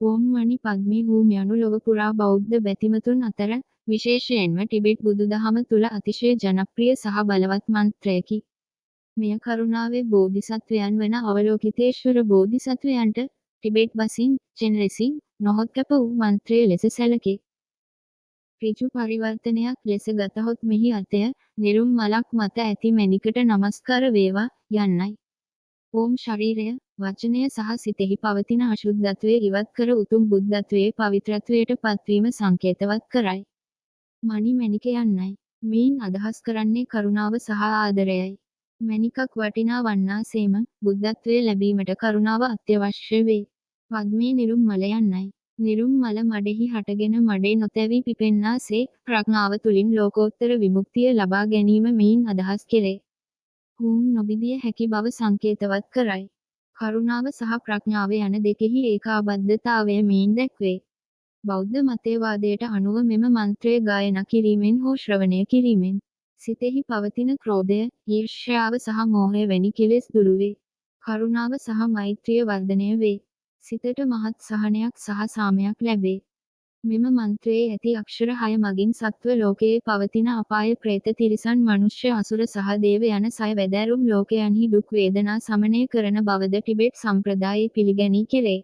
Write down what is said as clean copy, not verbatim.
ඕම් මණි පද්මී භූමි යනු ලොව පුරා බෞද්ධ බැතිමතුන් අතර විශේෂයෙන්ම ටිබෙට් බුදුදහම තුළ අතිශය ජනප්‍රිය සහ බලවත් මන්ත්‍රයකි. මෙය කරුණාවේ බෝධිසත්වයන් වන අවලෝකිතේශ්වර බෝධිසත්වයන්ට ටිබෙට් බසින් චෙන්රෙසින් නොහොත්කැප වූ මන්ත්‍රය ලෙස සැලකේ. ඍජු පරිවර්තනයක් ලෙස ගතහොත් මෙහි අතය නිරුම් මලක් මත ඇති මැණිකට නමස්කාර වේවා යන්නයි. ඕම් ශරීරය, වචනය සහ සිතෙහි පවතින අශුද්ධත්වය ඉවත් කර උතුම් බුද්ධත්වයේ පවිත්‍රත්වයට පත්වීම සංකේතවත් කරයි. මණි මැණික යන්නයි. මේන් අදහස් කරන්නේ කරුණාව සහ ආදරයයි. මැණිකක් වටිනා වන්නා සේම බුද්ධත්වය ලැබීමට කරුණාව අත්‍යවශ්‍ය වේ. පද්මේ නිරුම් මල යන්නයි. නිරුම් මල මඩෙහි හටගෙන මඩේ නොතැවී පිපෙන්නා සේ ප්‍රඥාව තුළින් ලෝකෝත්තර විමුක්තිය ලබා ගැනීම මෙයින් අදහස් කෙරේ. හුම් නොබිදිය හැකි බව සංකේතවත් කරයි. කරුණාව සහ ප්‍රඥාව යන දෙකෙහි ඒකාබද්ධතාවය මෙයින් දැක්වේ. බෞද්ධ මතයවාදයට අනුව මෙම මන්ත්‍රය ගායනා කිරීමෙන් හෝ ශ්‍රවණය කිරීමෙන් සිතෙහි පවතින ක්‍රෝධය, ඊර්ෂ්‍යාව සහ මෝහය වැනි කෙලෙස් දුරු වේ. කරුණාව සහ මෛත්‍රිය වර්ධනය වේ. සිතට මහත් සහනයක් සහ සාමයක් ලැබේ. මෙම මන්ත්‍රයේ ඇති අක්ෂර 6 මගින් සත්ව ලෝකයේ පවතින අපාය, പ്രേත, තිරිසන්, මනුෂ්‍ය, අසුර සහ දේව යන 6 වැදෑරුම් ලෝකයන්හි දුක් වේදනා සමනය කරන බවද ටිබෙට් සම්ප්‍රදායේ පිළිගනී කෙරේ.